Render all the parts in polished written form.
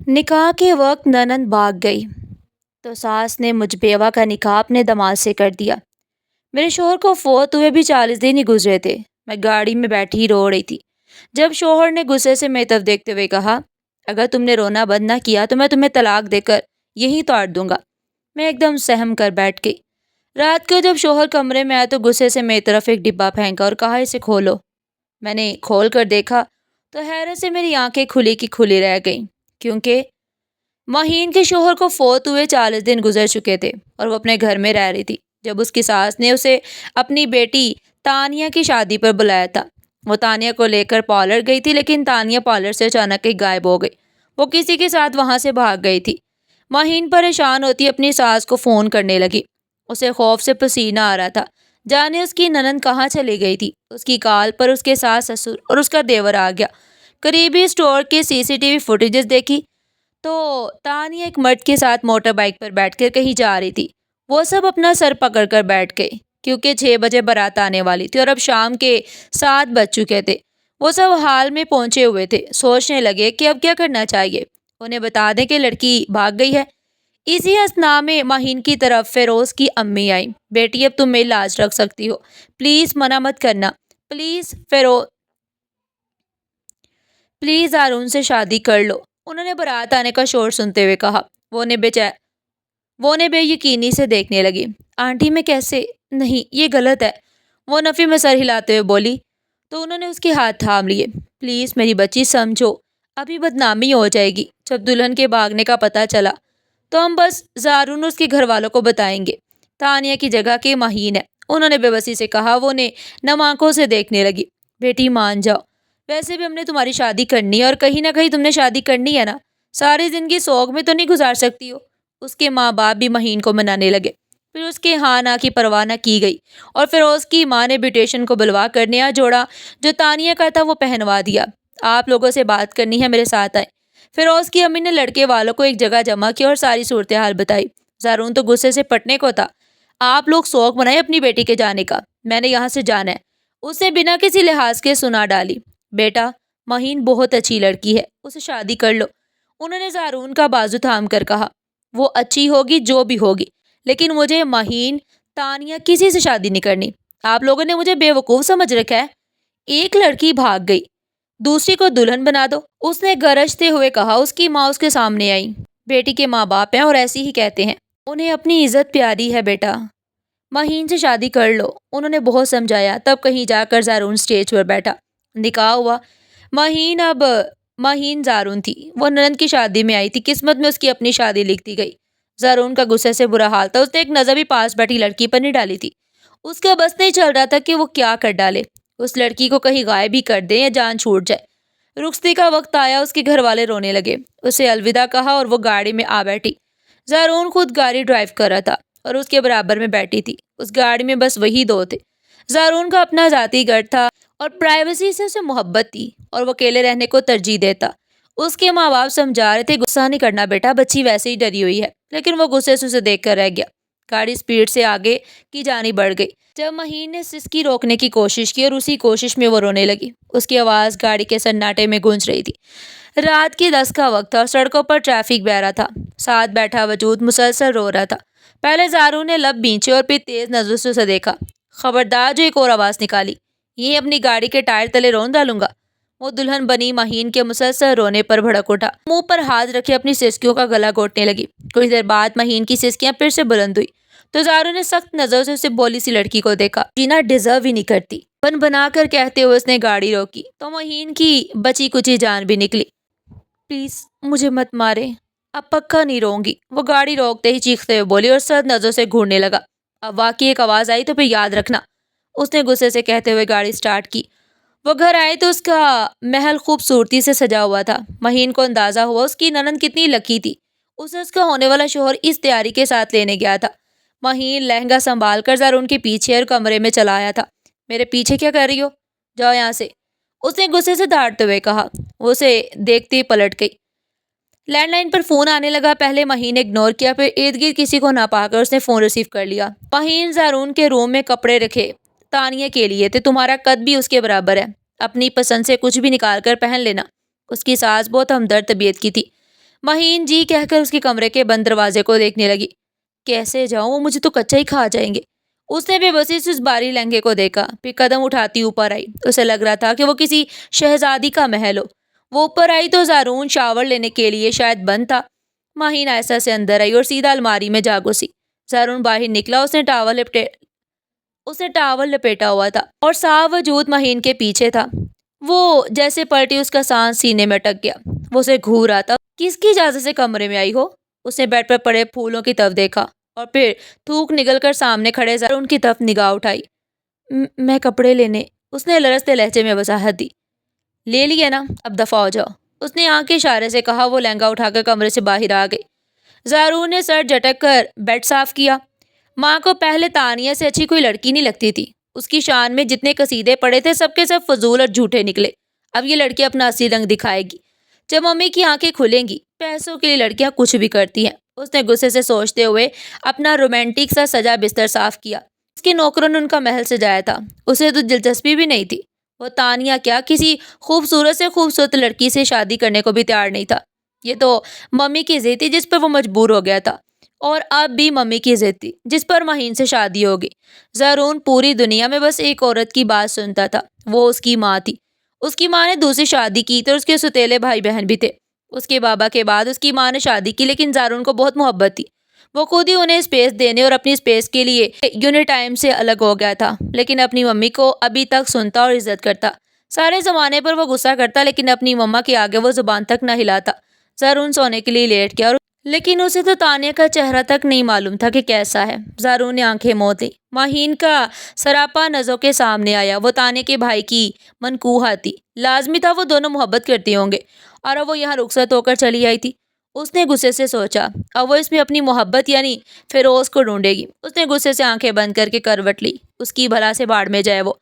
نکاح کے وقت ننند بھاگ گئی تو ساس نے مجھ بیوہ کا نکاح اپنے داماد سے کر دیا۔ میرے شوہر کو فوت ہوئے بھی 40 دن ہی گزرے تھے۔ میں گاڑی میں بیٹھی رو رہی تھی جب شوہر نے غصے سے میری طرف دیکھتے ہوئے کہا، اگر تم نے رونا بند نہ کیا تو میں تمہیں طلاق دے کر یہیں توڑ دوں گا۔ میں ایک دم سہم کر بیٹھ گئی۔ رات کو جب شوہر کمرے میں آیا تو غصے سے میری طرف ایک ڈبہ پھینکا اور کہا، اسے کھولو۔ میں نے کھول کر دیکھا تو حیرت سے میری آنکھیں کھلی کی کھلی رہ گئیں، کیونکہ مہین کے شوہر کو فوت ہوئے 40 دن گزر چکے تھے اور وہ اپنے گھر میں رہ رہی تھی۔ جب اس کی ساس نے اسے اپنی بیٹی تانیہ کی شادی پر بلایا تھا، وہ تانیہ کو لے کر پارلر گئی تھی، لیکن تانیہ پارلر سے اچانک ہی غائب ہو گئی۔ وہ کسی کے ساتھ وہاں سے بھاگ گئی تھی۔ مہین پریشان ہوتی اپنی ساس کو فون کرنے لگی۔ اسے خوف سے پسینہ آ رہا تھا، جانے اس کی ننند کہاں چلی گئی تھی۔ اس کی کال پر اس کے ساس سسر اور اس کا دیور آ گیا۔ قریبی اسٹور کے CCTV فوٹیجز دیکھی تو تانیہ ایک مرد کے ساتھ موٹر بائیک پر بیٹھ کر کہیں جا رہی تھی۔ وہ سب اپنا سر پکڑ کر بیٹھ گئے کیونکہ 6 بجے بارات آنے والی تھی اور اب شام کے 7 بج چکے تھے۔ وہ سب حال میں پہنچے ہوئے تھے، سوچنے لگے کہ اب کیا کرنا چاہیے۔ انہیں بتا دیں کہ لڑکی بھاگ گئی ہے۔ اسی اثنا میں مہین کی طرف فیروز کی امی آئیں۔ بیٹی اب تم میری لاج رکھ سکتی ہو، پلیز منع مت کرنا، پلیز پلیز ہارون سے شادی کر لو، انہوں نے بارات آنے کا شور سنتے ہوئے کہا۔ وہ انہیں بے یقینی سے دیکھنے لگی۔ آنٹی میں کیسے؟ نہیں، یہ غلط ہے، وہ نفی میں سر ہلاتے ہوئے بولی تو انہوں نے اس کے ہاتھ تھام لیے۔ پلیز میری بچی سمجھو، ابھی بدنامی ہو جائے گی۔ جب دلہن کے بھاگنے کا پتہ چلا تو ہم بس زارون اس کے گھر والوں کو بتائیں گے۔ تانیہ کی جگہ کے مہین ہے، انہوں نے بے بسی سے کہا۔ وہ انہیں نم آنکھوں سے دیکھنے لگی۔ بیٹی مان جاؤ، ویسے بھی ہم نے تمہاری شادی کرنی ہے اور کہیں نہ کہیں تم نے شادی کرنی ہے نا، ساری زندگی سوگ میں تو نہیں گزار سکتی ہو۔ اس کے ماں باپ بھی مہین کو منانے لگے۔ پھر اس کے ہاں نہ کی پرواہ نہ کی گئی اور فیروز کی ماں نے بیوٹیشین کو بلوا کر نیا جوڑا جو تانیہ کا تھا وہ پہنوا دیا۔ آپ لوگوں سے بات کرنی ہے، میرے ساتھ آئیں۔ فیروز کی امی نے لڑکے والوں کو ایک جگہ جمع کیا اور ساری صورتحال بتائی۔ زارون تو غصے سے پٹنے کو تھا۔ آپ لوگ سوگ منائیں اپنی بیٹی کے جانے کا، میں نے یہاں سے جانا ہے، اس نے بنا کسی لحاظ کے سنا ڈالی۔ بیٹا، مہین بہت اچھی لڑکی ہے، اسے شادی کر لو، انہوں نے زارون کا بازو تھام کر کہا۔ وہ اچھی ہوگی جو بھی ہوگی، لیکن مجھے مہین تانیہ کسی سے شادی نہیں کرنی۔ آپ لوگوں نے مجھے بے وقوف سمجھ رکھا ہے۔ ایک لڑکی بھاگ گئی، دوسری کو دلہن بنا دو، اس نے گرجتے ہوئے کہا۔ اس کی ماں اس کے سامنے آئی۔ بیٹی کے ماں باپ ہیں اور ایسی ہی کہتے ہیں، انہیں اپنی عزت پیاری ہے۔ بیٹا، مہین سے شادی کر لو، انہوں نے بہت سمجھایا۔ تب کہیں جا کر زارون سٹیج پر بیٹھا، نکاح ہوا۔ مہین زارون تھی، وہ ننند کی شادی میں آئی تھی، قسمت میں اس کی اپنی شادی لکھ دی گئی۔ زارون کا غصے سے برا حال تھا، اس نے ایک نظر بھی پاس بیٹھی لڑکی پر نہیں ڈالی تھی۔ اس کا بس نہیں چل رہا تھا کہ وہ کیا کر ڈالے، اس لڑکی کو کہیں غائب ہی کر دے یا جان چھوٹ جائے۔ رخصتی کا وقت آیا، اس کے گھر والے رونے لگے، اسے الوداع کہا اور وہ گاڑی میں آ بیٹھی۔ زارون خود گاڑی ڈرائیو کر رہا تھا اور اس کے برابر میں بیٹھی تھی۔ اس گاڑی میں بس وہی دو تھے۔ زارون کا اپنا ذاتی گھر تھا اور پرائیویسی سے اسے محبت تھی اور وہ اکیلے رہنے کو ترجیح دیتا۔ اس کے ماں باپ سمجھا رہے تھے، غصہ نہیں کرنا بیٹا، بچی ویسے ہی ڈری ہوئی ہے، لیکن وہ غصے سے اسے دیکھ کر رہ گیا۔ گاڑی سپیڈ سے آگے کی جانب بڑھ گئی۔ جب مہین نے سسکی روکنے کی کوشش کی اور اسی کوشش میں وہ رونے لگی، اس کی آواز گاڑی کے سناٹے میں گونج رہی تھی۔ رات کی 10 کا وقت تھا اور سڑکوں پر ٹریفک بہہ رہا تھا۔ ساتھ بیٹھا وجود مسلسل رو رہا تھا۔ پہلے زارون نے لب بھینچے اور پھر تیز نظروں سے اسے دیکھا۔ خبردار جو ایک اور آواز نکالی، یہ اپنی گاڑی کے ٹائر تلے رون ڈالوں گا۔ وہ دلہن بنی مہین کے مسلسل رونے پر بھڑک اٹھا، منہ پر ہاتھ رکھے اپنی سسکیوں کا گلا گھونٹنے لگی۔ کچھ دیر بعد مہین کی سسکیاں پھر سے بلند ہوئی تو زارون نے سخت نظروں سے اسے بولی سی لڑکی کو دیکھا، جینا ڈیزرو ہی نہیں کرتی، بن بنا کر کہتے ہوئے اس نے گاڑی روکی تو مہین کی بچی کچی جان بھی نکلی۔ پلیز مجھے مت مارے، اب پکا نہیں رہوں گی، وہ گاڑی روکتے ہی چیختے ہوئے بولی اور سخت نظروں سے گھورنے لگا۔ اب واقعی ایک آواز آئی تو پھر یاد رکھنا، اس نے غصے سے کہتے ہوئے گاڑی سٹارٹ کی۔ وہ گھر آئے تو اس کا محل خوبصورتی سے سجا ہوا تھا۔ مہین کو اندازہ ہوا اس کی ننند کتنی لکی تھی، اسے اس کا ہونے والا شوہر اس تیاری کے ساتھ لینے گیا تھا۔ مہین لہنگا سنبھال کر زارون کے پیچھے اور کمرے میں چلا آیا تھا۔ میرے پیچھے کیا کر رہی ہو، جاؤ یہاں سے، اس نے غصے سے دھاڑتے ہوئے کہا۔ وہ اسے دیکھتے ہی پلٹ گئی۔ لینڈ لائن پر فون آنے لگا۔ پہلے مہین نے اگنور کیا، پھر ارد گرد کسی کو نہ پا کر اس نے فون ریسیو کر لیا۔ مہین، زارون کے روم میں کپڑے رکھے تانیہ کے لیے تھے، تمہارا قد بھی اس کے برابر ہے، اپنی پسند سے کچھ بھی نکال کر پہن لینا۔ اس کی ساس بہت ہمدرد طبیعت کی تھی، مہین جی کہہ کر اس کے کمرے کے بند دروازے کو دیکھنے لگی۔ کیسے جاؤں، وہ مجھے تو کچا ہی کھا جائیں گے۔ اس نے بے بسی سے اس باری لہنگے کو دیکھا، پھر قدم اٹھاتی اوپر آئی۔ اسے لگ رہا تھا کہ وہ کسی شہزادی کا محل ہو۔ وہ اوپر آئی تو زارون شاور لینے کے لیے شاید بند تھا۔ مہین آہستہ سے اندر آئی اور سیدھا الماری میں جا گھسی۔ زارون باہر نکلا، اس نے ٹاول لپیٹا ہوا تھا اور صاف وجود مہین کے پیچھے تھا۔ وہ جیسے پلٹی، اس کا سانس سینے میں اٹک گیا۔ وہ اسے گھور رہا تھا۔ کس کی اجازت سے کمرے میں آئی ہو؟ اس نے بیڈ پر پڑے پھولوں کی طرف دیکھا اور پھر تھوک نگل کر سامنے کھڑے زارون کی طرف نگاہ اٹھائی۔ میں کپڑے لینے، اس نے لرزتے لہجے میں وضاحت دی۔ لے لیے نا، اب دفع ہو جاؤ، اس نے آنکھ کے اشارے سے کہا۔ وہ لہنگا اٹھا کر کمرے سے باہر آ گئی۔ زارون نے سر جھٹک کر بیڈ صاف کیا۔ ماں کو پہلے تانیہ سے اچھی کوئی لڑکی نہیں لگتی تھی۔ اس کی شان میں جتنے قصیدے پڑے تھے سب کے سب فضول اور جھوٹے نکلے۔ اب یہ لڑکی اپنا اصلی رنگ دکھائے گی جب ممی کی آنکھیں کھلیں گی۔ پیسوں کے لیے لڑکیاں کچھ بھی کرتی ہیں، اس نے غصے سے سوچتے ہوئے اپنا رومانٹک سا سجا بستر صاف کیا۔ اس کے نوکروں نے ان کا محل سجایا تھا، اسے تو دلچسپی بھی نہیں تھی۔ وہ تانیہ کیا، کسی خوبصورت سے خوبصورت لڑکی سے شادی کرنے کو بھی تیار نہیں تھا۔ یہ تو ممی کی ضد تھی جس پر وہ مجبور ہو گیا تھا، اور اب بھی ممی کی ضد تھی جس پر مہین سے شادی ہوگی۔ زارون پوری دنیا میں بس ایک عورت کی بات سنتا تھا، وہ اس کی ماں تھی۔ اس کی ماں نے دوسری شادی کی تھی اور اس کے ستیلے بھائی بہن بھی تھے۔ اس کے بابا کے بعد اس کی ماں نے شادی کی، لیکن زارون کو بہت محبت تھی۔ وہ خود ہی انہیں اسپیس دینے اور اپنی اسپیس کے لیے یونی ٹائم سے الگ ہو گیا تھا، لیکن اپنی ممی کو ابھی تک سنتا اور عزت کرتا۔ سارے زمانے پر وہ غصہ کرتا، لیکن اپنی مما کے آگے وہ زبان تک نہ ہلاتا۔ زارون سونے کے لیے لیٹ گیا، لیکن اسے تو تانیہ کا چہرہ تک نہیں معلوم تھا کہ کیسا ہے۔ زارون نے آنکھیں موند لی۔ مہین کا سراپا نظروں کے سامنے آیا۔ وہ تانیہ کے بھائی کی منکوہا تھی۔ لازمی تھا وہ دونوں محبت کرتے ہوں گے، اور اب وہ یہاں رخصت ہو کر چلی آئی تھی۔ اس نے غصے سے سوچا، اب وہ اس میں اپنی محبت یعنی فیروز کو ڈھونڈے گی۔ اس نے غصے سے آنکھیں بند کر کے کروٹ لی۔ اس کی بھلا سے باڑ میں جائے وہ۔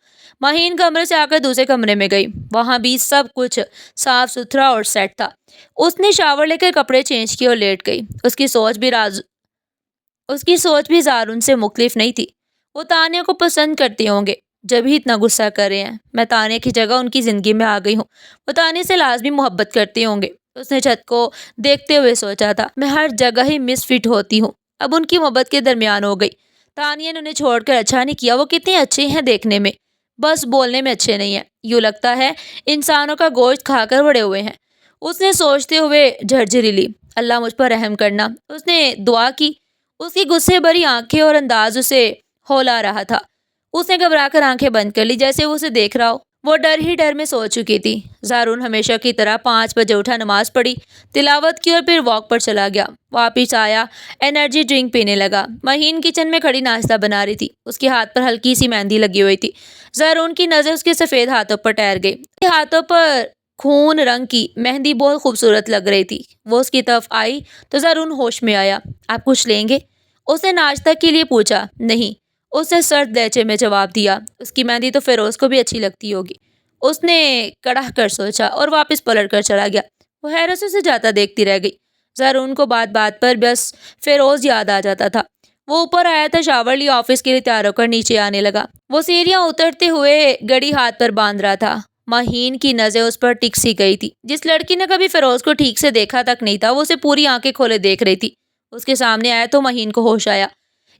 مہین کمرے سے آ کر دوسرے کمرے میں گئی۔ وہاں بھی سب کچھ صاف ستھرا اور سیٹ تھا۔ اس نے شاور لے کر کپڑے چینج کیے اور لیٹ گئی۔ اس کی سوچ بھی زارون سے مختلف نہیں تھی۔ وہ تانیہ کو پسند کرتے ہوں گے جب ہی اتنا غصہ کر رہے ہیں۔ میں تانیہ کی جگہ ان کی زندگی میں آ گئی ہوں، وہ تانیہ سے لازمی محبت کرتے ہوں گے۔ اس نے چھت کو دیکھتے ہوئے سوچا تھا، میں ہر جگہ ہی مس فٹ ہوتی ہوں۔ اب ان کی محبت کے درمیان ہو گئی۔ تانیہ نے انہیں چھوڑ کر اچھا نہیں کیا۔ وہ کتنے اچھے ہیں دیکھنے میں، بس بولنے میں اچھے نہیں ہیں۔ یوں لگتا ہے انسانوں کا گوشت کھا کر بڑے ہوئے ہیں۔ اس نے سوچتے ہوئے جھرجھری لی، اللہ مجھ پر رحم کرنا۔ اس نے دعا کی۔ اس کی غصے بھری آنکھیں اور انداز اسے ہولا رہا تھا۔ اس نے گھبرا کر آنکھیں بند کر لی، جیسے وہ اسے دیکھ رہا ہو۔ وہ ڈر ہی ڈر میں سو چکی تھی۔ زارون ہمیشہ کی طرح 5 بجے اٹھا، نماز پڑھی، تلاوت کی اور پھر واک پر چلا گیا۔ واپس آیا، انرجی ڈرنک پینے لگا۔ مہین کچن میں کھڑی ناشتہ بنا رہی تھی۔ اس کے ہاتھ پر ہلکی سی مہندی لگی ہوئی تھی۔ زارون کی نظر اس کے سفید ہاتھوں پر ٹھہر گئی۔ اس کے ہاتھوں پر خون رنگ کی مہندی بہت خوبصورت لگ رہی تھی۔ وہ اس کی طرف آئی تو زارون ہوش میں آیا۔ آپ کچھ لیں گے؟ اس نے ناشتہ کے لیے پوچھا۔ نہیں، اس نے سرد لہجے میں جواب دیا۔ اس کی مہندی تو فیروز کو بھی اچھی لگتی ہوگی۔ اس نے کڑہ کر سوچا اور واپس پلٹ کر چلا گیا۔ وہ حیرت سے جاتا دیکھتی رہ گئی۔ زارون کو بات بات پر بس فیروز یاد آ جاتا تھا۔ وہ اوپر آیا تھا، شاور لی، آفس کے لیے تیار ہو کر نیچے آنے لگا۔ وہ سیڑھیاں اترتے ہوئے گڑی ہاتھ پر باندھ رہا تھا۔ مہین کی نظر اس پر ٹک سی گئی تھی۔ جس لڑکی نے کبھی فیروز کو ٹھیک سے دیکھا تک نہیں تھا، وہ اسے پوری آنکھیں کھولے دیکھ رہی تھی۔ اس کے سامنے آیا تو مہین کو ہوش آیا۔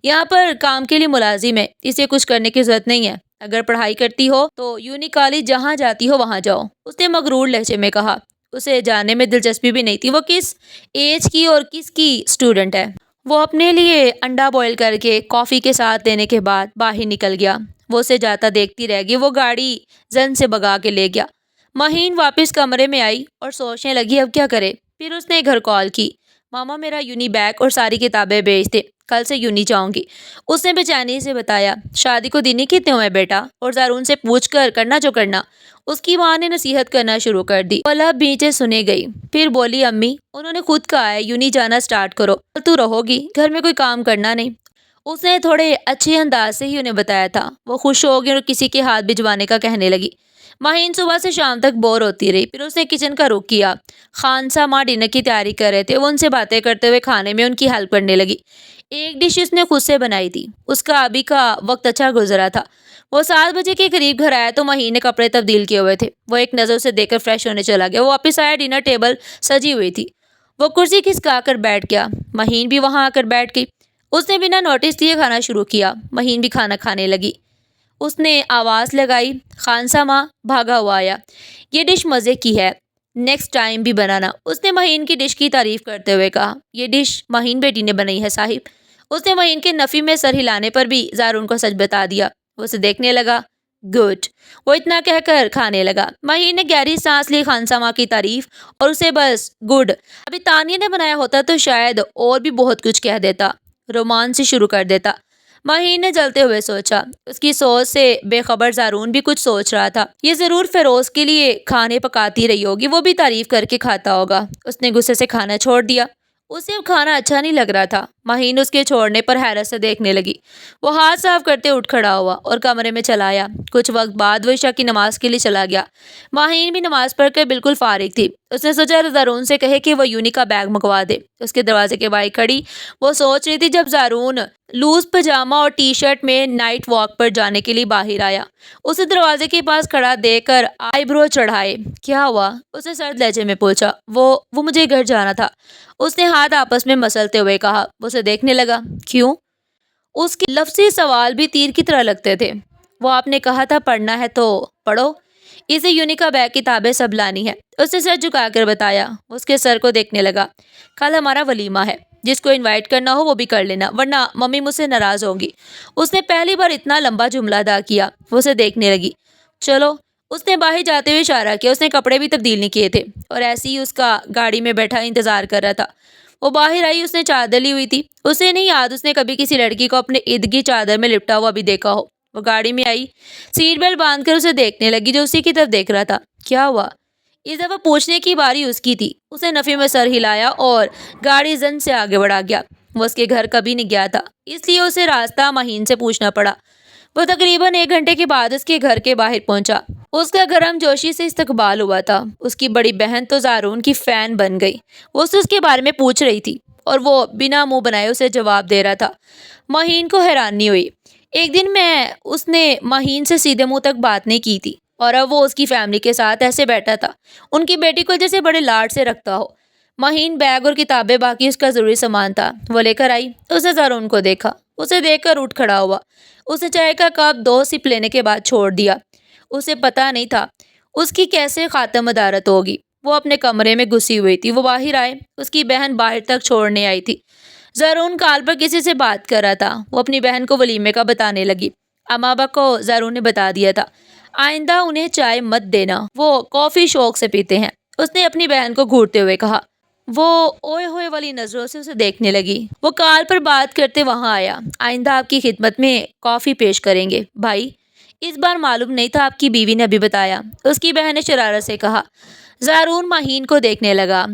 یہاں پر کام کے لیے ملازم ہے، اسے کچھ کرنے کی ضرورت نہیں ہے۔ اگر پڑھائی کرتی ہو تو یونی کالج جہاں جاتی ہو وہاں جاؤ، اس نے مغرور لہجے میں کہا۔ اسے جاننے میں دلچسپی بھی نہیں تھی وہ کس ایج کی اور کس کی اسٹوڈنٹ ہے۔ وہ اپنے لیے انڈا بوائل کر کے کافی کے ساتھ لینے کے بعد باہر نکل گیا۔ وہ اسے جاتا دیکھتی رہ گئی۔ وہ گاڑی زن سے بگا کے لے گیا۔ مہین واپس کمرے میں آئی اور سوچنے لگی اب کیا کرے۔ پھر اس نے گھر کال کی، ماما میرا یونی بیگ اور ساری کتابیں بھیج دے، کل سے یونی جاؤں گی۔ اس نے بے چینی سے بتایا، شادی کو دن ہی کتنے ہوئے بیٹا؟ اور زارون سے پوچھ کر کرنا جو کرنا۔ اس کی ماں نے نصیحت کرنا شروع کر دی۔ وہ لب نیچے سنے گئی، پھر بولی، امی انہوں نے خود کہا ہے یونی جانا سٹارٹ کرو، کل تو رہو گی، گھر میں کوئی کام کرنا نہیں۔ اس نے تھوڑے اچھے انداز سے ہی انہیں بتایا تھا۔ وہ خوش ہو گئی اور کسی کے ہاتھ بھجوانے کا کہنے لگی۔ مہین صبح سے شام تک بور ہوتی رہی۔ پھر اس نے کچن کا رخ کیا۔ خانسا ماں ڈنر کی تیاری کر رہے تھے۔ وہ ان سے باتیں کرتے ہوئے کھانے میں ان کی ہیلپ کرنے لگی۔ ایک ڈش اس نے خود سے بنائی تھی۔ اس کا ابھی کا وقت اچھا گزرا تھا۔ وہ 7 بجے کے قریب گھر آیا تو مہین نے کپڑے تبدیل کیے ہوئے تھے۔ وہ ایک نظر سے دیکھ کر فریش ہونے چلا گیا۔ وہ واپس آیا، ڈنر ٹیبل سجی ہوئی تھی۔ وہ کرسی کھسکا کر بیٹھ گیا۔ مہین بھی وہاں آ کر بیٹھ گئی۔ اس نے بنا نوٹس دیے کھانا شروع کیا۔ مہین بھی کھانا کھانے لگی۔ اس نے آواز لگائی۔ خانسامہ بھاگا ہوا آیا۔ یہ ڈش مزے کی ہے، نیکسٹ ٹائم بھی بنانا۔ اس نے مہین کی ڈش کی تعریف کرتے ہوئے کہا۔ یہ ڈش مہین بیٹی نے بنائی ہے صاحب۔ اس نے مہین کے نفی میں سر ہلانے پر بھی زارون کو سچ بتا دیا۔ وہ اسے دیکھنے لگا۔ گڈ، وہ اتنا کہہ کر کھانے لگا۔ مہین نے گہری سانس لی خانسامہ کی تعریف اور اسے بس گڈ ابھی تانیہ نے بنایا ہوتا تو شاید اور بھی بہت کچھ کہہ دیتا، رومانس شروع کر دیتا۔ مہین نے جلتے ہوئے سوچا۔ اس کی سوچ سے بے خبر زارون بھی کچھ سوچ رہا تھا۔ یہ ضرور فیروز کے لیے کھانے پکاتی رہی ہوگی، وہ بھی تعریف کر کے کھاتا ہوگا۔ اس نے غصے سے کھانا چھوڑ دیا۔ اسے اب کھانا اچھا نہیں لگ رہا تھا۔ مہین اس کے چھوڑنے پر حیرت سے دیکھنے لگی۔ وہ ہاتھ صاف کرتے اٹھ کھڑا ہوا اور کمرے میں چلا آیا۔ کچھ وقت بعد وہ عشاء کی نماز کے لیے چلا گیا۔ مہین بھی نماز پڑھ کر بالکل فارغ تھی۔ اس نے سوچا زارون سے کہے کہ وہ یونی کا بیگ منگوا دے۔ اس کے دروازے کے باہر کھڑی وہ سوچ رہی تھی جب زارون لوز پجامہ اور ٹی شرٹ میں نائٹ واک پر جانے کے لیے باہر آیا۔ اسے دروازے کے پاس کھڑا دیکھ کر آئی برو چڑھائے۔ کیا ہوا؟ اس نے سرد لہجے میں پوچھا۔ وہ مجھے گھر جانا تھا، اس نے ہاتھ آپس میں مسلتے ہوئے کہا۔ وہ اسے دیکھنے لگا۔ کیوں؟ اس کے لفظی سوال بھی تیر کی طرح لگتے تھے۔ وہ آپ نے کہا تھا پڑھنا ہے تو پڑھو، اسے یونی کا بیگ کتابیں سب لانی ہے، اس نے سر جھکا کر بتایا۔ وہ اس کے سر کو دیکھنے لگا۔ کل ہمارا ولیمہ ہے، جس کو انوائٹ کرنا ہو وہ بھی کر لینا، ورنہ ممی مجھ سے ناراض ہوں گی۔ اس نے پہلی بار اتنا لمبا جملہ ادا کیا۔ وہ اسے دیکھنے لگی۔ چلو، اس نے باہر جاتے ہوئے اشارہ کیا۔ اس نے کپڑے بھی تبدیل نہیں کیے تھے اور ایسے ہی اس کا گاڑی میں بیٹھا انتظار کر رہا تھا۔ وہ باہر آئی، اس نے چادر لی ہوئی تھی۔ اسے نہیں یاد اس نے کبھی کسی لڑکی کو اپنے ارد گرد چادر میں لپٹا ہوا بھی دیکھا ہو۔ وہ گاڑی میں آئی، سیٹ بیلٹ باندھ کر اسے دیکھنے لگی جو اسی کی طرف دیکھ رہا تھا۔ کیا ہوا؟ اس دفعہ پوچھنے کی باری اس کی تھی۔ اس نے نفی میں سر ہلایا اور گاڑی زن سے آگے بڑھا گیا۔ وہ اس کے گھر کبھی نہیں گیا تھا، اس لیے اسے راستہ مہین سے پوچھنا پڑا۔ وہ تقریباً 1 گھنٹے کے بعد اس کے گھر کے باہر پہنچا۔ اس کا گرم جوشی سے استقبال ہوا تھا۔ اس کی بڑی بہن تو زارون کی فین بن گئی۔ وہ اس کے بارے میں پوچھ رہی تھی اور وہ بنا منہ بنائے اسے جواب دے رہا تھا۔ مہین کو حیرانی ہوئی۔ ایک دن میں اس نے مہین سے سیدھے منہ تک بات نہیں کی تھی اور اب وہ اس کی فیملی کے ساتھ ایسے بیٹھا تھا، ان کی بیٹی کو جیسے بڑے لاڈ سے رکھتا ہو۔ مہین بیگ اور کتابیں باقی اس کا ضروری سامان تھا وہ لے کر آئی۔ اس نے زارون کو دیکھا۔ اسے دیکھ کر اٹھ کھڑا ہوا۔ اس نے چائے کا کپ 2 سپ لینے کے بعد چھوڑ دیا۔ اسے پتہ نہیں تھا اس کی کیسے خاتم ادارت ہوگی۔ وہ اپنے کمرے میں گھسی ہوئی تھی۔ وہ باہر آئے، اس کی بہن باہر تک چھوڑنے آئی تھی۔ زارون کال پر کسی سے بات کر رہا تھا۔ وہ اپنی بہن کو ولیمے کا بتانے لگی۔ اما ابا کو زارون نے بتا دیا تھا، آئندہ انہیں چائے مت دینا، وہ کافی شوق سے پیتے ہیں، اس نے اپنی بہن کو گھورتے ہوئے کہا۔ وہ اوئے ہوئے والی نظروں سے اسے دیکھنے لگی۔ وہ کال پر بات کرتے وہاں آیا۔ آئندہ آپ کی خدمت میں کافی پیش کریں گے بھائی۔ اس بار معلوم نہیں تھا، آپ کی بیوی نے ابھی بتایا، اس کی بہن نے شرارت سے کہا۔ زارون مہین کو دیکھنے لگا۔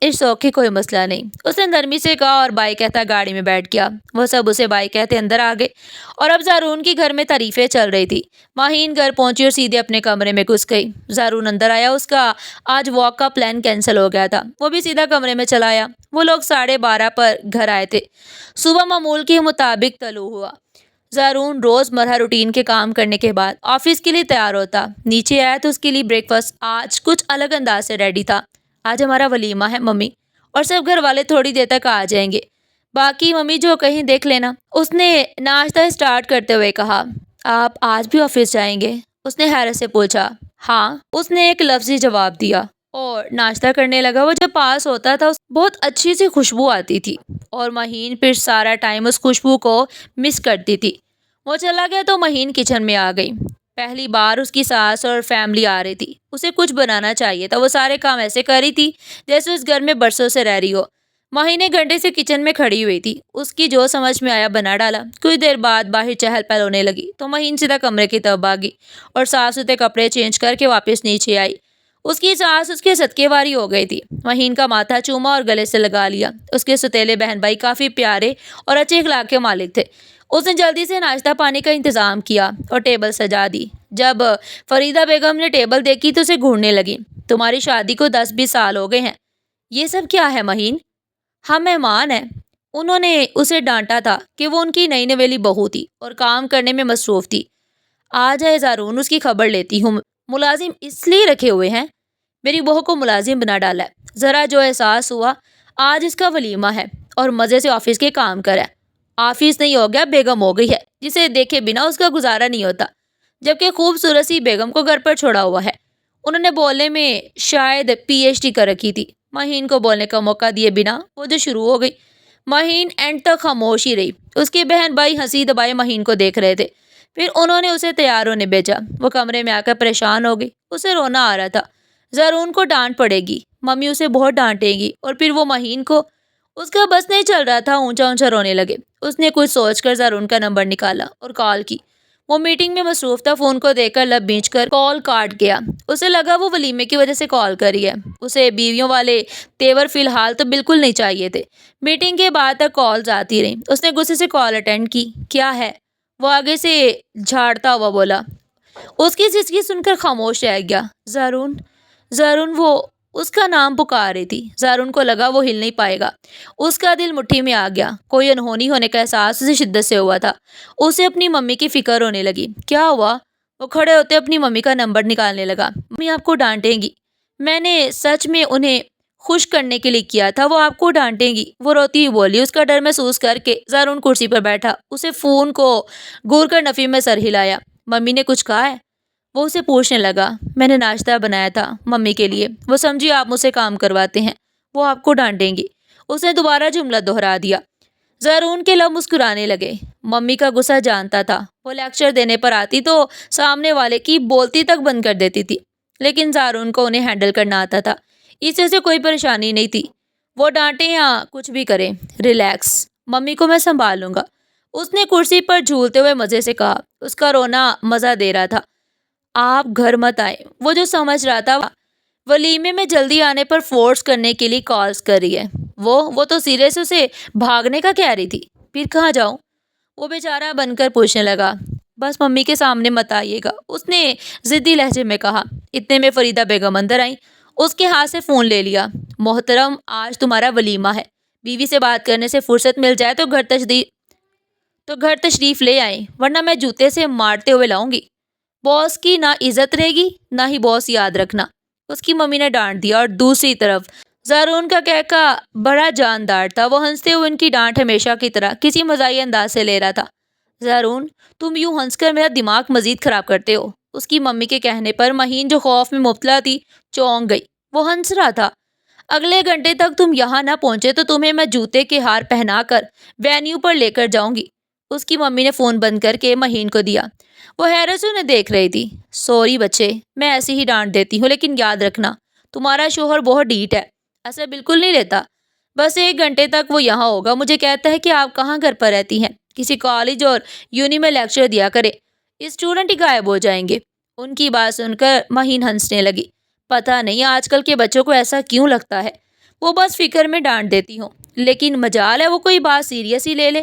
اس شوق کی کوئی مسئلہ نہیں، اس نے نرمی سے کہا اور بائی کہتا گاڑی میں بیٹھ گیا۔ وہ سب اسے بائی کہتے اندر آ گئے اور اب زارون کی گھر میں تعریفیں چل رہی تھی۔ مہین گھر پہنچی اور سیدھے اپنے کمرے میں گھس گئی۔ زارون اندر آیا، اس کا آج واک کا پلان کینسل ہو گیا تھا۔ وہ بھی سیدھا کمرے میں چلا آیا۔ وہ لوگ 12:30 پر گھر آئے تھے۔ صبح معمول کے مطابق طلوع ہوا۔ زارون روز مرہ روٹین کے کام کرنے کے بعد آفس کے لیے تیار ہوتا۔ نیچے آیا تو اس کے لیے بریک فاسٹ آج کچھ الگ انداز سے ریڈی تھا۔ آج ہمارا ولیمہ ہے ممی، اور سب گھر والے تھوڑی دیر تک آ جائیں گے، باقی ممی جو کہیں دیکھ لینا، اس نے ناشتہ سٹارٹ کرتے ہوئے کہا۔ آپ آج بھی آفس جائیں گے؟ اس نے حیرت سے پوچھا۔ ہاں، اس نے ایک لفظی جواب دیا اور ناشتہ کرنے لگا۔ وہ جب پاس ہوتا تھا بہت اچھی سی خوشبو آتی تھی اور مہین پھر سارا ٹائم اس خوشبو کو مس کرتی تھی۔ وہ چلا گیا تو مہین کچن میں آ گئی۔ پہلی بار اس کی ساس اور فیملی آ رہی تھی۔ اسے کچھ بنانا چاہیے تھا۔ وہ سارے کام ایسے کر رہی تھی جیسے اس گھر میں برسوں سے رہ رہی ہو۔ مہین 1 گھنٹے سے کچن میں کھڑی ہوئی تھی۔ اس کی جو سمجھ میں آیا بنا ڈالا۔ کچھ دیر بعد باہر چہل پہل ہونے لگی تو مہین سیدھا کمرے کی طرف بھاگی اور صاف ستھرے کپڑے چینج کر کے واپس نیچے آئی۔ اس کی ساس اس کے صدقے واری ہو گئی تھی۔ مہین کا ماتھا چوما اور گلے سے لگا لیا۔ اس کے ستیلے بہن بھائی کافی پیارے اور اچھے اخلاق کے مالک تھے۔ اس نے جلدی سے ناشتہ پانی کا انتظام کیا اور ٹیبل سجا دی۔ جب فریدہ بیگم نے ٹیبل دیکھی تو اسے گھورنے لگی۔ تمہاری شادی کو 10-20 سال ہو گئے ہیں، یہ سب کیا ہے مہین؟ ہم مہمان ہیں۔ انہوں نے اسے ڈانٹا تھا کہ وہ ان کی نئی نویلی بہو تھی اور کام کرنے میں مصروف تھی۔ آ جائے زارون، اس کی خبر لیتی ہوں۔ ملازم اس لیے رکھے ہوئے ہیں؟ میری بہو کو ملازم بنا ڈالا ہے۔ ذرا جو احساس ہوا آج اس کا ولیمہ ہے اور مزے سے آفس کے کام کرا ہے۔ آفس نہیں ہو گیا، بیگم ہو گئی ہے جسے دیکھے بنا اس کا گزارا نہیں ہوتا، جبکہ خوبصورت سی بیگم کو گھر پر چھوڑا ہوا ہے۔ انہوں نے بولنے میں شاید پی ایچ ڈی کر رکھی تھی۔ مہین کو بولنے کا موقع دیے بنا وہ جو شروع ہو گئی۔ مہین اینڈ تک خاموش ہی رہی۔ اس کے بہن بھائی ہنسی دبائے مہین کو دیکھ رہے تھے۔ پھر انہوں نے اسے تیار ہونے بھیجا۔ وہ کمرے میں آ کر پریشان ہو گئی۔ اسے رونا آ رہا تھا۔ زارون کو ڈانٹ پڑے گی، ممی اسے بہت ڈانٹے گی، اور پھر وہ مہین کو، اس کا بس نہیں چل رہا تھا، اونچا اونچا رونے لگے۔ اس نے کچھ سوچ کر زارون کا نمبر نکالا اور کال کی۔ وہ میٹنگ میں مصروف تھا۔ فون کو دیکھ کر لب بھینچ کر کال کاٹ گیا۔ اسے لگا وہ ولیمے کی وجہ سے کال کری ہے۔ اسے بیویوں والے تیور فی الحال تو بالکل نہیں چاہیے تھے۔ میٹنگ کے بعد تک کالز آتی رہیں۔ اس نے غصے سے کال اٹینڈ کی۔ کیا ہے؟ وہ آگے سے جھاڑتا ہوا بولا۔ اس کی سسکی سن کر خاموش رہ گیا۔ زارون، زارون، وہ اس کا نام پکار رہی تھی۔ زارون کو لگا وہ ہل نہیں پائے گا۔ اس کا دل مٹھی میں آ گیا۔ کوئی انہونی ہونے کا احساس اسے شدت سے ہوا تھا۔ اسے اپنی ممی کی فکر ہونے لگی۔ کیا ہوا؟ وہ کھڑے ہوتے اپنی ممی کا نمبر نکالنے لگا۔ ممی آپ کو ڈانٹیں گی، میں نے سچ میں انہیں خوش کرنے کے لیے کیا تھا، وہ آپ کو ڈانٹیں گی، وہ روتی ہوئی بولی۔ اس کا ڈر محسوس کر کے زارون کرسی پر بیٹھا۔ اسے فون کو گور کر نفی میں سر ہلایا۔ ممی نے کچھ کہا ہے؟ وہ اسے پوچھنے لگا۔ میں نے ناشتہ بنایا تھا ممی کے لیے، وہ سمجھی آپ مجھ سے کام کرواتے ہیں، وہ آپ کو ڈانٹیں گی۔ اس نے دوبارہ جملہ دہرا دیا۔ زارون کے لب مسکرانے لگے۔ ممی کا غصہ جانتا تھا۔ وہ لیکچر دینے پر آتی تو سامنے والے کی بولتی تک بند کر دیتی تھی، لیکن زارون کو انہیں ہینڈل کرنا آتا تھا، اس سے کوئی پریشانی نہیں تھی۔ وہ ڈانٹے یا کچھ بھی کرے، ریلیکس، ممی کو میں سنبھال لوں گا، اس نے کرسی پر جھولتے ہوئے مزے سے کہا۔ اس کا رونا مزہ دے رہا تھا۔ آپ گھر مت آئے، وہ جو سمجھ رہا تھا ولیمے میں جلدی آنے پر فورس کرنے کے لیے کالز کر رہی ہے۔ وہ تو سیرے سے اسے بھاگنے کا کہہ رہی تھی۔ پھر کہاں جاؤں؟ وہ بیچارہ بن کر پوچھنے لگا۔ بس ممی کے سامنے مت آئیے گا، اس نے ضدی لہجے میں کہا۔ اتنے میں فریدہ بیگم اندر آئیں۔ اس کے ہاتھ سے فون لے لیا۔ محترم، آج تمہارا ولیمہ ہے، بیوی سے بات کرنے سے فرصت مل جائے تو گھر تشریف لے آئیں، ورنہ میں جوتے سے مارتے ہوئے لاؤں گی۔ باس کی نہ عزت رہے گی نہ ہی باس یاد رکھنا، اس کی ممی نے ڈانٹ دیا۔ اور دوسری طرف زارون کا کہکا بڑا جاندار تھا۔ وہ ہنستے ہوئے ان کی ڈانٹ ہمیشہ کی طرح کسی مزاحیہ انداز سے لے رہا تھا۔ زارون، تم یوں ہنس کر میرا دماغ مزید خراب کرتے ہو۔ اس کی ممی کے کہنے پر مہین جو خوف میں مبتلا تھی چونک گئی۔ وہ ہنس رہا تھا۔ اگلے گھنٹے تک تم یہاں نہ پہنچے تو تمہیں میں جوتے کے ہار پہنا کر وینیو پر لے کر جاؤں گی۔ اس کی ممی نے فون بند کر کے مہین کو دیا۔ وہ حیرت سے انہیں دیکھ رہی تھی۔ سوری بچے، میں ایسے ہی ڈانٹ دیتی ہوں، لیکن یاد رکھنا تمہارا شوہر بہت ڈھیٹ ہے، ایسا بالکل نہیں لیتا۔ بس 1 گھنٹے تک وہ یہاں ہوگا۔ مجھے کہتا ہے کہ آپ کہاں گھر پر رہتی ہیں، کسی کالج اور یونی میں لیکچر دیا کرے، اسٹوڈنٹ ہی غائب ہو جائیں گے۔ ان کی بات سن کر مہین ہنسنے لگی۔ پتہ نہیں آج کل کے بچوں کو ایسا کیوں لگتا ہے، وہ بس فکر میں ڈانٹ دیتی ہوں، لیکن مجال ہے وہ کوئی بات سیریس ہی لے لے۔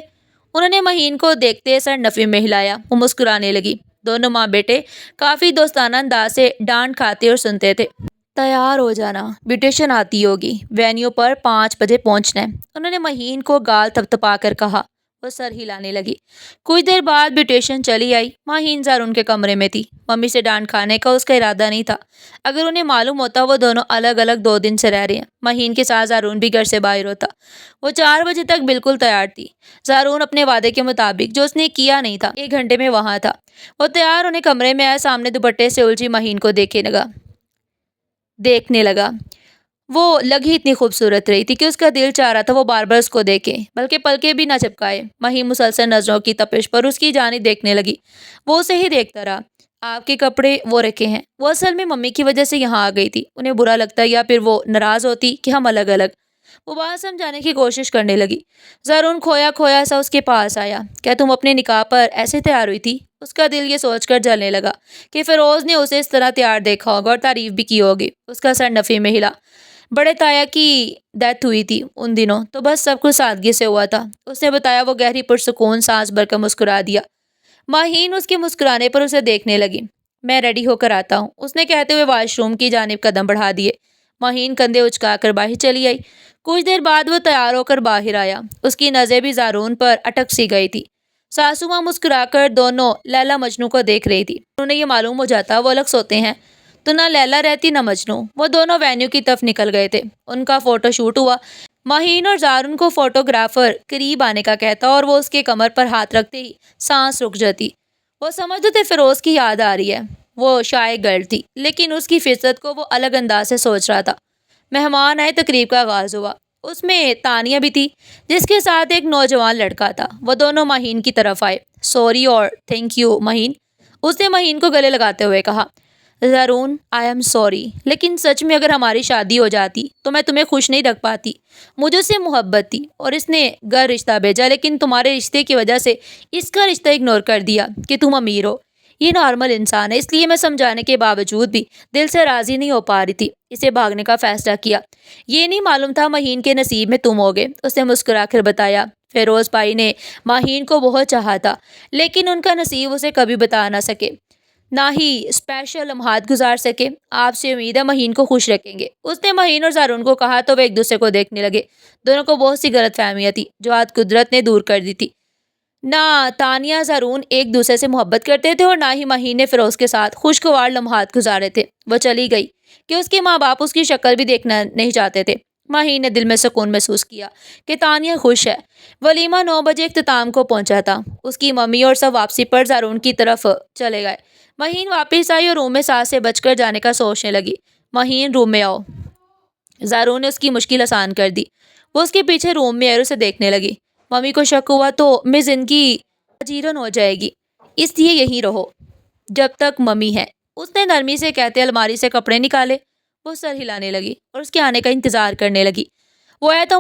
انہوں نے مہین کو دیکھتے سر نفی میں ہلایا۔ وہ مسکرانے لگی۔ دونوں ماں بیٹے کافی دوستانہ انداز سے ڈانٹ کھاتے اور سنتے تھے۔ تیار ہو جانا، بیوٹیشن آتی ہوگی، وینیو پر 5 بجے پہنچنا ہے، انہوں نے مہین کو گال تھپتھپا کر کہا۔ وہ سر ہلانے لگی۔ کچھ دیر بعد بیوٹیشن چلی آئی۔ مہین زارون کے کمرے میں تھی۔ ممی سے ڈانٹ کھانے کا اس کا ارادہ نہیں تھا۔ اگر انہیں معلوم ہوتا وہ دونوں الگ الگ 2 دن سے رہ رہے ہیں، مہین کے ساتھ زارون بھی گھر سے باہر ہوتا۔ وہ 4 بجے تک بالکل تیار تھی۔ زارون اپنے وعدے کے مطابق جو اس نے کیا نہیں تھا 1 گھنٹے میں وہاں تھا۔ وہ تیار ہونے کمرے میں آیا، سامنے دوپٹے سے الجھی مہین کو دیکھنے لگا۔ وہ لگی اتنی خوبصورت رہی تھی کہ اس کا دل چاہ رہا تھا وہ بار بار اس کو دیکھے، بلکہ پلکیں بھی نہ چپکائے۔ مہین مسلسل نظروں کی تپش پر اس کی جانب دیکھنے لگی۔ وہ اسے ہی دیکھتا رہا۔ آپ کے کپڑے وہ رکھے ہیں۔ وہ اصل میں ممی کی وجہ سے یہاں آ گئی تھی، انہیں برا لگتا یا پھر وہ ناراض ہوتی کہ ہم الگ الگ۔ وہ بات سمجھانے کی کوشش کرنے لگی۔ زارون کھویا کھویا سا اس کے پاس آیا۔ کیا تم اپنے نکاح پر ایسے تیار ہوئی تھی؟ اس کا دل یہ سوچ کر جلنے لگا کہ فیروز نے اسے اس طرح تیار دیکھا ہوگا اور تعریف بھی کی ہوگی۔ اس کا سر نفی میں ہلا۔ بڑے تایا کی ڈیتھ ہوئی تھی ان دنوں، تو بس سب کچھ سادگی سے ہوا تھا، اس نے بتایا۔ وہ گہری پرسکون سانس بھر کر مسکرا دیا۔ مہین اس کے مسکرانے پر اسے دیکھنے لگی۔ میں ریڈی ہو کر آتا ہوں، اس نے کہتے ہوئے واش روم کی جانب قدم بڑھا دیے۔ مہین کندھے اچکا کر باہر چلی آئی۔ کچھ دیر بعد وہ تیار ہو کر باہر آیا۔ اس کی نظریں بھی زارون پر اٹک سی گئی تھی۔ ساسو ماں مسکرا کر دونوں لیلا مجنوں کو دیکھ رہی تھی۔ انہیں یہ معلوم ہو جاتا وہ الگ سوتے ہیں تو نہ لیلا رہتی نہ مجنوں۔ وہ دونوں وینیو کی طرف نکل گئے تھے۔ ان کا فوٹو شوٹ ہوا۔ مہین اور زارون کو فوٹوگرافر قریب آنے کا کہتا اور وہ اس کے کمر پر ہاتھ رکھتے ہی سانس رک جاتی۔ وہ سمجھتے تھے فیروز کی یاد آ رہی ہے۔ وہ شائع گرل تھی لیکن اس کی فطرت کو وہ الگ انداز سے سوچ رہا تھا۔ مہمان آئے، تقریب کا آغاز ہوا۔ اس میں تانیہ بھی تھی جس کے ساتھ ایک نوجوان لڑکا تھا۔ وہ دونوں مہین کی طرف آئے۔ سوری اور تھینک یو مہین، اس نے مہین کو گلے لگاتے ہوئے کہا۔ زارون آئی ایم سوری، لیکن سچ میں اگر ہماری شادی ہو جاتی تو میں تمہیں خوش نہیں رکھ پاتی۔ مجھے اس سے محبت تھی اور اس نے غیر رشتہ بھیجا، لیکن تمہارے رشتے کی وجہ سے اس کا رشتہ اگنور کر دیا کہ تم امیر ہو۔ یہ نارمل انسان ہے، اس لیے میں سمجھانے کے باوجود بھی دل سے راضی نہیں ہو پا رہی تھی۔ اسے بھاگنے کا فیصلہ کیا۔ یہ نہیں معلوم تھا مہین کے نصیب میں تم ہوگے، اس نے مسکرا کر بتایا۔ فیروز بھائی نے مہین کو بہت چاہا تھا لیکن ان کا نصیب اسے کبھی بتا نہ سکے، نہ ہی اسپیشل لمحات گزار سکے۔ آپ سے امید ہے مہین کو خوش رکھیں گے، اس نے مہین اور زارون کو کہا تو وہ ایک دوسرے کو دیکھنے لگے۔ دونوں کو بہت سی غلط فہمیاں تھی جو آج قدرت نے دور کر دی تھی۔ نہ تانیہ زارون ایک دوسرے سے محبت کرتے تھے اور نہ ہی مہین نے فیروز کے ساتھ خوشگوار لمحات گزارے تھے۔ وہ چلی گئی کہ اس کے ماں باپ اس کی شکل بھی دیکھنا نہیں چاہتے تھے۔ مہین نے دل میں سکون محسوس کیا کہ تانیہ خوش ہے۔ ولیمہ 9 بجے اختتام کو پہنچا تھا۔ اس کی ممی اور سب واپسی پر زارون کی طرف چلے گئے۔ مہین واپس آئی اور روم میں ساس سے بچ کر جانے کا سوچنے لگی۔ مہین روم میں آؤ، زارون نے اس کی مشکل آسان کر دی۔ وہ اس کے پیچھے روم میں آئی اور اسے دیکھنے لگی۔ ممی کو شک ہوا تو میں زندگی اجیرن ہو جائے گی، اس لیے یہیں رہو جب تک ممی ہے، اس نے نرمی سے کہتے الماری سے کپڑے نکالے۔ وہ سر ہلانے لگی اور اس کے آنے کا انتظار کرنے لگی۔ وہ آئے تو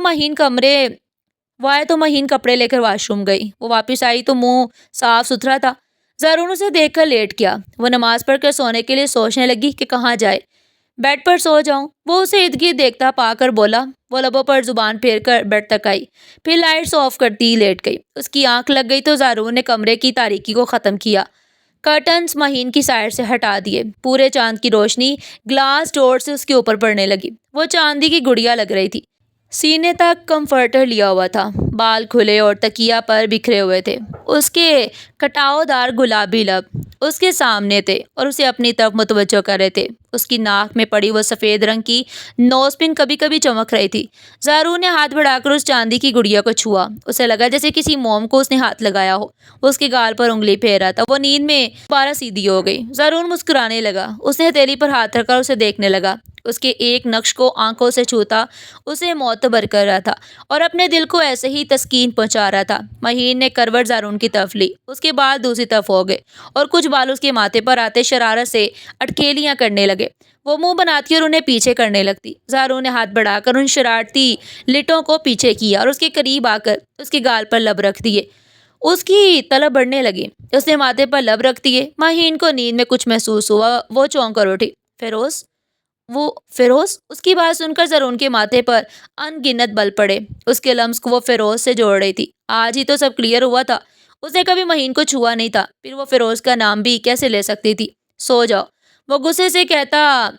مہین کپڑے لے کر واش روم گئی۔ وہ واپس آئی تو منہ صاف ستھرا تھا۔ زارون اسے دیکھ کر لیٹ گیا۔ وہ نماز پڑھ کر سونے کے لیے سوچنے لگی کہ کہاں جائے۔ بیڈ پر سو جاؤں، وہ اسے ارد گرد دیکھتا پا کر بولا۔ وہ لبوں پر زبان پھیر کر بیڈ تک آئی، پھر لائٹس آف کرتی ہی لیٹ گئی۔ اس کی آنکھ لگ گئی تو زارون نے کمرے کی تاریکی کو ختم کیا، کرٹنز مہین کی سائڈ سے ہٹا دیے۔ پورے چاند کی روشنی گلاس ڈور سے اس کے اوپر پڑنے لگی۔ وہ چاندی کی گڑیا لگ رہی تھی۔ سینے تک کمفرٹر لیا ہوا تھا، بال کھلے اور تکیا پر بکھرے ہوئے تھے۔ اس کے کٹاؤ دار گلابی لب اس کے سامنے تھے اور اسے اپنی طرف متوجہ کر رہے تھے۔ اس کی ناک میں پڑی وہ سفید رنگ کی نوز پن کبھی کبھی چمک رہی تھی۔ زارون نے ہاتھ بڑھا کر اس چاندی کی گڑیا کو چھوا۔ اسے لگا جیسے کسی موم کو اس نے ہاتھ لگایا ہو۔ وہ اس کے گال پر انگلی پھیر رہا تھا۔ وہ نیند میں دوبارہ سیدھی ہو گئی۔ زارون مسکرانے لگا۔ اس نے ہتھیلی پر ہاتھ رکھ کر اسے دیکھنے لگا۔ اس کے ایک نقش کو آنکھوں سے چھوتا اسے معتبر کر رہا تھا اور اپنے دل کو ایسے ہی تسکین پہنچا رہا تھا۔ مہین نے کروٹ زارون کی طرف لی، اس کے بال دوسری طرف ہو گئے اور کچھ بال اس کے ماتھے پر آتے شرارت سے اٹکیلیاں کرنے لگے۔ وہ منہ بناتی اور انہیں پیچھے کرنے لگتی۔ زارون نے ہاتھ بڑھا کر ان شرارتی لٹوں کو پیچھے کیا اور اس کے قریب آ کر اس کے گال پر لب رکھ دیے۔ اس کی طلب بڑھنے لگی۔ اس نے ماتھے پر لب رکھ دیے۔ مہین کو نیند میں کچھ محسوس ہوا۔ وہ چونک کر اٹھی۔ فیروز اس کی بات سن کر زارون کے ماتھے پر ان گنت بل پڑے۔ اس کے لمس کو وہ فیروز سے جوڑ رہی تھی۔ آج ہی تو سب کلیئر ہوا تھا۔ اس نے کبھی مہین کو چھوا نہیں تھا، پھر وہ فیروز کا نام بھی کیسے لے سکتی تھی؟ سو جاؤ، وہ غصے سے کہتا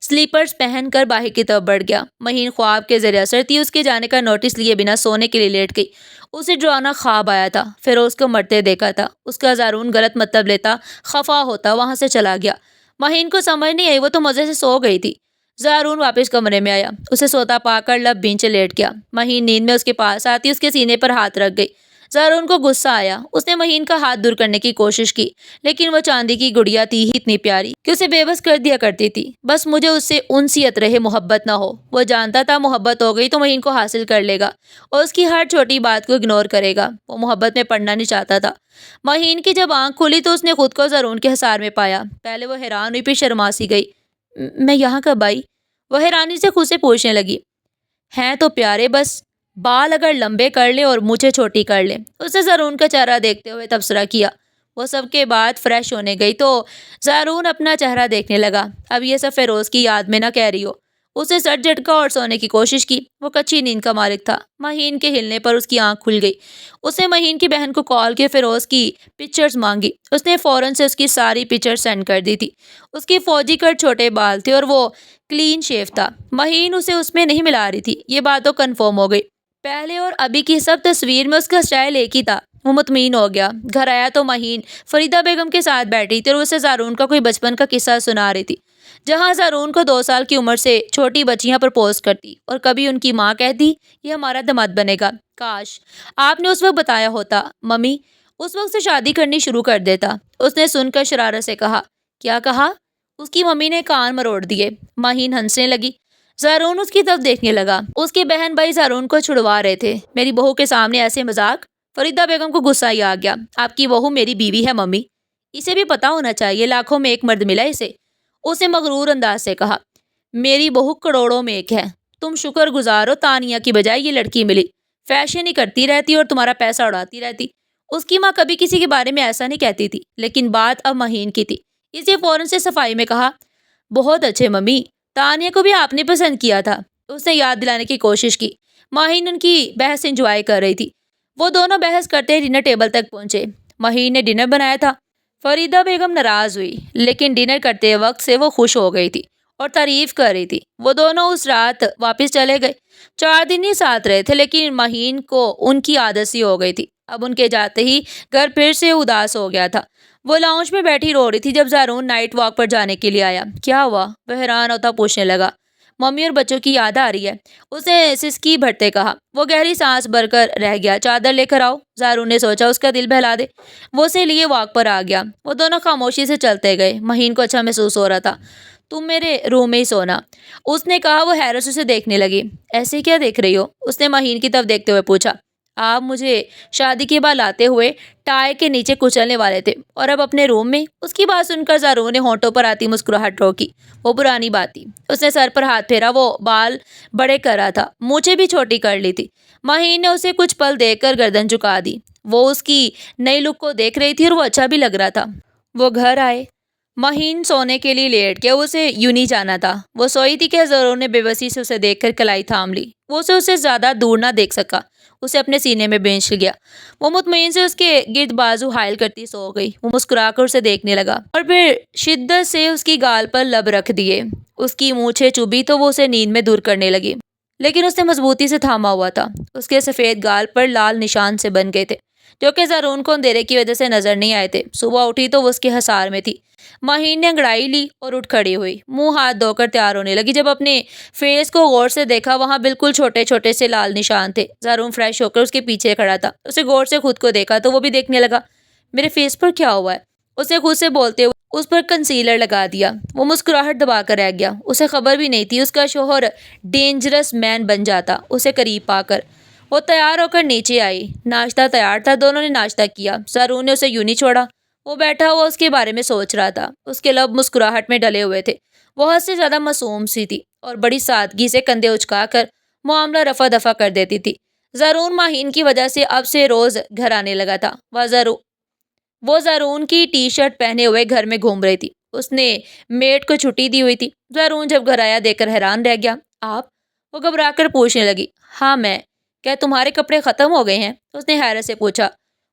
سلیپرز پہن کر باہر کی طرف بڑھ گیا۔ مہین خواب کے زیر اثر تھی۔ اس کے جانے کا نوٹس لیے بنا سونے کے لیے لیٹ گئی۔ اسے ڈرانا خواب آیا تھا، فیروز کو مرتے دیکھا تھا۔ اس کا زارون غلط مطلب لیتا، خفا ہوتا، وہاں سے چلا گیا۔ مہین کو سمجھ نہیں آئی، وہ تو مزے سے سو گئی تھی۔ زارون واپس کمرے میں آیا، اسے سوتا پا کر لب بینچے لیٹ گیا۔ مہین نیند میں اس کے پاس آتی اس کے سینے پر ہاتھ رکھ گئی۔ زارون کو غصہ آیا۔ اس نے مہین کا ہاتھ دور کرنے کی کوشش کی لیکن وہ چاندی کی گڑیا تھی ہی اتنی پیاری کہ اسے بے بس کر دیا کرتی تھی۔ بس مجھے اس سے انسیت رہے، محبت نہ ہو۔ وہ جانتا تھا محبت ہو گئی تو مہین کو حاصل کر لے گا اور اس کی ہر چھوٹی بات کو اگنور کرے گا۔ وہ محبت میں پڑنا نہیں چاہتا تھا۔ مہین کی جب آنکھ کھلی تو اس نے خود کو زارون کے حصار میں پایا۔ پہلے وہ حیران ہوئی، پھر شرما سی گئی۔ میں یہاں کب آئی؟ وہ حیرانی سے خود سے پوچھنے لگی۔ ہیں تو پیارے، بس بال اگر لمبے کر لے اور مجھے چھوٹی کر لے، اس نے زارون کا چہرہ دیکھتے ہوئے تبصرہ کیا۔ وہ سب کے بعد فریش ہونے گئی تو زارون اپنا چہرہ دیکھنے لگا۔ اب یہ سب فیروز کی یاد میں نہ کہہ رہی ہو۔ اسے سر جھٹکا اور سونے کی کوشش کی۔ وہ کچی نیند کا مالک تھا۔ مہین کے ہلنے پر اس کی آنکھ کھل گئی۔ اس نے مہین کی بہن کو کال کے فیروز کی پکچرز مانگی۔ اس نے فوراً سے اس کی ساری پکچر سینڈ کر دی تھی۔ اس کی فوجی کٹ چھوٹے بال تھے اور وہ کلین شیو تھا۔ مہین اسے اس میں نہیں ملا رہی تھی، یہ بات تو کنفرم ہو گئی۔ پہلے اور ابھی کی سب تصویر میں اس کا سٹائل ایک ہی تھا۔ وہ مطمئن ہو گیا۔ گھر آیا تو مہین فریدہ بیگم کے ساتھ بیٹھی تھی اور اسے زارون کا کوئی بچپن کا قصہ سنا رہی تھی، جہاں زارون کو 2 سال کی عمر سے چھوٹی بچیاں پرپوز کرتی اور کبھی ان کی ماں کہتی یہ ہمارا داماد بنے گا، کاش آپ نے اس وقت بتایا ہوتا، ممی اس وقت سے شادی کرنی شروع کر دیتا۔ اس نے سن کر شرارت سے کہا، کیا کہا؟ اس کی ممی نے کان مروڑ دیے۔ مہین ہنسنے لگی۔ زارون اس کی طرف دیکھنے لگا۔ اس کے بہن بھائی زارون کو چھڑوا رہے تھے۔ میری بہو کے سامنے ایسے مذاق؟ فریدہ بیگم کو غصہ ہی آ گیا۔ آپ کی بہو میری بیوی ہے ممی، اسے بھی پتا ہونا چاہیے، لاکھوں میں ایک مرد ملا اسے۔ اس نے مغرور انداز سے کہا، میری بہو کروڑوں میں ایک ہے، تم شکر گزار ہو تانیہ کی بجائے یہ لڑکی ملی، فیشن ہی کرتی رہتی اور تمہارا پیسہ اڑاتی رہتی۔ اس کی ماں کبھی کسی کے بارے میں ایسا نہیں کہتی تھی، لیکن بات اب مہین کی تھی، اس نے فوراً سے صفائی میں کہا، بہت اچھے ممی، تانیہ کو بھی آپ نے پسند کیا تھا۔ اس نے یاد دلانے کی کوشش کی۔ مہین ان کی بحث انجوائے کر رہی تھی۔ وہ دونوں بحث کرتے ڈنر ٹیبل تک پہنچے۔ مہین نے ڈنر بنایا تھا۔ فریدہ بیگم ناراض ہوئی، لیکن ڈنر کرتے وقت سے وہ خوش ہو گئی تھی اور تعریف کر رہی تھی۔ وہ دونوں اس رات واپس چلے گئے۔ 4 دن ہی ساتھ رہے تھے، لیکن مہین کو ان کی عادت سی ہو گئی تھی۔ اب ان کے جاتے ہی گھر پھر سے اداس ہو گیا تھا۔ وہ لاؤنج میں بیٹھی رو رہی تھی جب زارون نائٹ واک پر جانے کے لیے آیا۔ کیا ہوا؟ وہ حیران ہوتا پوچھنے لگا۔ ممی اور بچوں کی یاد آ رہی ہے، اس نے سسکی بھرتے کہا۔ وہ گہری سانس بھر کر رہ گیا۔ چادر لے کر آؤ، زارون نے سوچا اس کا دل بہلا دے۔ وہ اسے لیے واک پر آ گیا۔ وہ دونوں خاموشی سے چلتے گئے۔ مہین کو اچھا محسوس ہو رہا تھا۔ تم میرے روم میں ہی سونا، اس نے کہا۔ وہ حیرت سے اسے دیکھنے لگی۔ ایسے کیا دیکھ رہی ہو؟ اس نے مہین کی طرف دیکھتے ہوئے پوچھا۔ آپ مجھے شادی کے بعد لاتے ہوئے ٹائی کے نیچے کچلنے والے تھے، اور اب اپنے روم میں؟ اس کی بات سن کر زارون نے ہونٹوں پر آتی مسکراہٹ روکی۔ وہ پرانی بات تھی۔ اس نے سر پر ہاتھ پھیرا۔ وہ بال بڑے کر رہا تھا، مونچھیں بھی چھوٹی کر لی تھی۔ مہین نے اسے کچھ پل دیکھ کر گردن جھکا دی۔ وہ اس کی نئی لک کو دیکھ رہی تھی اور وہ اچھا بھی لگ رہا تھا۔ وہ گھر آئے۔ مہین سونے کے لیے لیٹ گیا۔ اسے یوں نہیں جانا تھا۔ وہ سوئی تھی کہ زارون نے بے بسی سے اسے دیکھ کر کلائی تھام لی۔ وہ اسے زیادہ دور نہ دیکھ سکا۔ اسے اپنے سینے میں بینچ گیا۔ وہ مطمئن سے اس کے گرد بازو حائل کرتی سو گئی۔ وہ مسکرا کر اسے دیکھنے لگا اور پھر شدت سے اس کی گال پر لب رکھ دیے۔ اس کی مونچھیں چبھی تو وہ اسے نیند میں دور کرنے لگی، لیکن اس نے مضبوطی سے تھاما ہوا تھا۔ اس کے سفید گال پر لال نشان سے بن گئے تھے، جو کہ زارون کو اندھیرے کی وجہ سے نظر نہیں آئے تھے۔ صبح اٹھی تو وہ اس کے حصار میں تھی۔ مہین نے انگڑائی لی اور اٹھ کھڑی ہوئی۔ منہ ہاتھ دھو کر تیار ہونے لگی۔ جب اپنے فیس کو غور سے دیکھا، وہاں بالکل چھوٹے چھوٹے سے لال نشان تھے۔ زارون فریش ہو کر اس کے پیچھے کھڑا تھا۔ اسے غور سے خود کو دیکھا تو وہ بھی دیکھنے لگا۔ میرے فیس پر کیا ہوا ہے؟ اسے خود سے بولتے ہوئے اس پر کنسیلر لگا دیا۔ وہ مسکراہٹ دبا کر رہ گیا۔ اسے خبر بھی نہیں تھی اس کا شوہر ڈینجرس مین بن جاتا اسے قریب پا کر۔ وہ تیار ہو کر نیچے آئی۔ ناشتہ تیار تھا۔ دونوں نے ناشتہ کیا۔ زارون نے اسے یوں نہیں چھوڑا۔ وہ بیٹھا ہوا اس کے بارے میں سوچ رہا تھا۔ اس کے لب مسکراہٹ میں ڈلے ہوئے تھے۔ وہ حد سے زیادہ معصوم سی تھی اور بڑی سادگی سے کندھے اچکا کر معاملہ رفع دفع کر دیتی تھی۔ زارون مہین کی وجہ سے اب سے روز گھر آنے لگا تھا۔ وہ زارون کی ٹی شرٹ پہنے ہوئے گھر میں گھوم رہی تھی۔ اس نے میڈ کو چھٹی دی ہوئی تھی۔ زارون جب گھر آیا دیکھ کر حیران رہ گیا۔ آپ؟ وہ گھبرا کر پوچھنے لگی۔ ہاں میں۔ کیا تمہارے کپڑے ختم ہو گئے ہیں؟ اس نے حیرت سے پوچھا۔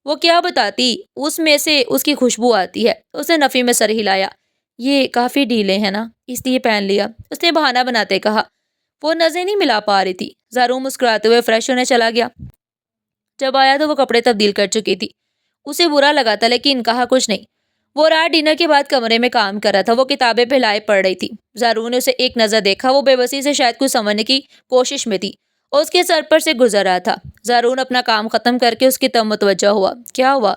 وہ کیا بتاتی، اس میں سے اس کی خوشبو آتی ہے۔ اس نے نفی میں سر ہلایا۔ یہ کافی ڈھیلے ہیں نا، اس لیے پہن لیا، اس نے بہانہ بناتے کہا۔ وہ نظریں نہیں ملا پا رہی تھی۔ زارون مسکراتے ہوئے فریش ہونے چلا گیا۔ جب آیا تو وہ کپڑے تبدیل کر چکی تھی۔ اسے برا لگا تھا، لیکن کہا کچھ نہیں۔ وہ رات ڈنر کے بعد کمرے میں کام کر رہا تھا۔ وہ کتابیں پھیلائے پڑھ رہی تھی۔ زارون نے اسے ایک نظر دیکھا۔ وہ بے بسی سے شاید کچھ سمجھنے کی کوشش میں تھی اور اس کے سر پر سے گزر رہا تھا۔ زارون اپنا کام ختم کر کے اس کی طرف متوجہ ہوا۔ کیا ہوا؟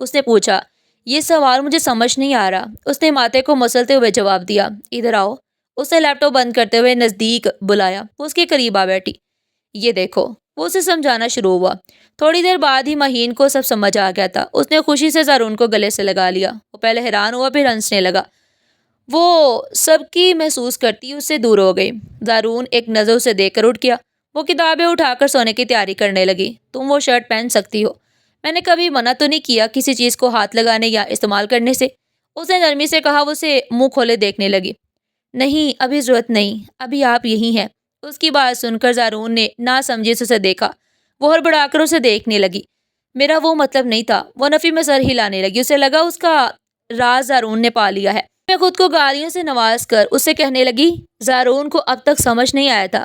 اس نے پوچھا۔ یہ سوال مجھے سمجھ نہیں آ رہا، اس نے ماتھے کو مسلتے ہوئے جواب دیا۔ ادھر آؤ۔ اس نے لیپ ٹاپ بند کرتے ہوئے نزدیک بلایا۔ وہ اس کے قریب آ بیٹھی۔ یہ دیکھو۔ وہ اسے سمجھانا شروع ہوا۔ تھوڑی دیر بعد ہی مہین کو سب سمجھ آ گیا تھا۔ اس نے خوشی سے زارون کو گلے سے لگا لیا۔ وہ پہلے حیران ہوا، پھر ہنسنے لگا۔ وہ سب کی محسوس کرتی اس سے دور ہو گئی۔ زارون ایک نظر اسے دیکھ کر اٹھ گیا۔ وہ کتابیں اٹھا کر سونے کی تیاری کرنے لگی۔ تم وہ شرٹ پہن سکتی ہو، میں نے کبھی منع تو نہیں کیا کسی چیز کو ہاتھ لگانے یا استعمال کرنے سے، اس نے نرمی سے کہا۔ وہ اسے منہ کھولے دیکھنے لگی۔ نہیں، ابھی ضرورت نہیں، ابھی آپ یہی ہیں۔ اس کی بات سن کر زارون نے نہ سمجھی سے اسے دیکھا۔ وہ ہڑبڑا کر اسے دیکھنے لگی۔ میرا وہ مطلب نہیں تھا۔ وہ نفی میں سر ہلانے لگی۔ اسے لگا اس کا راز زارون نے پا لیا ہے۔ میں خود کو گالیوں سے نواز کر اس سے کہنے لگی، زارون کو اب تک سمجھ نہیں آیا تھا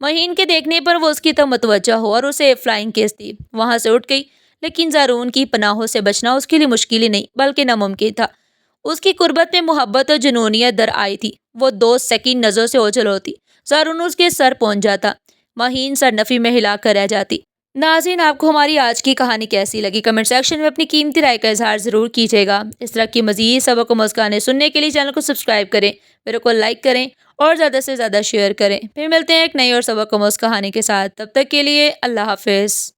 مہین کے دیکھنے پر وہ اس کی طرف متوجہ ہو اور اسے فلائنگ کس دی۔ وہاں سے اٹھ گئی، لیکن زارون کی پناہوں سے بچنا اس کے لیے مشکل ہی نہیں بلکہ ناممکن تھا۔ اس کی قربت میں محبت اور جنونیت در آئی تھی۔ وہ 2 سیکنڈ نظروں سے اوجھل ہوتی، زارون اس کے سر پہنچ جاتا، مہین سر نفی میں ہلا کر رہ جاتی۔ ناظرین، آپ کو ہماری آج کی کہانی کیسی لگی؟ کمنٹ سیکشن میں اپنی قیمتی رائے کا اظہار ضرور کیجیے گا۔ اس طرح کی مزید سبق و مسکانیں سننے کے لیے چینل کو سبسکرائب کریں، ویڈیو کو لائک کریں اور زیادہ سے زیادہ شیئر کریں۔ پھر ملتے ہیں ایک نئی اور سبق و مسکہانی کے ساتھ، تب تک کے لیے اللہ حافظ۔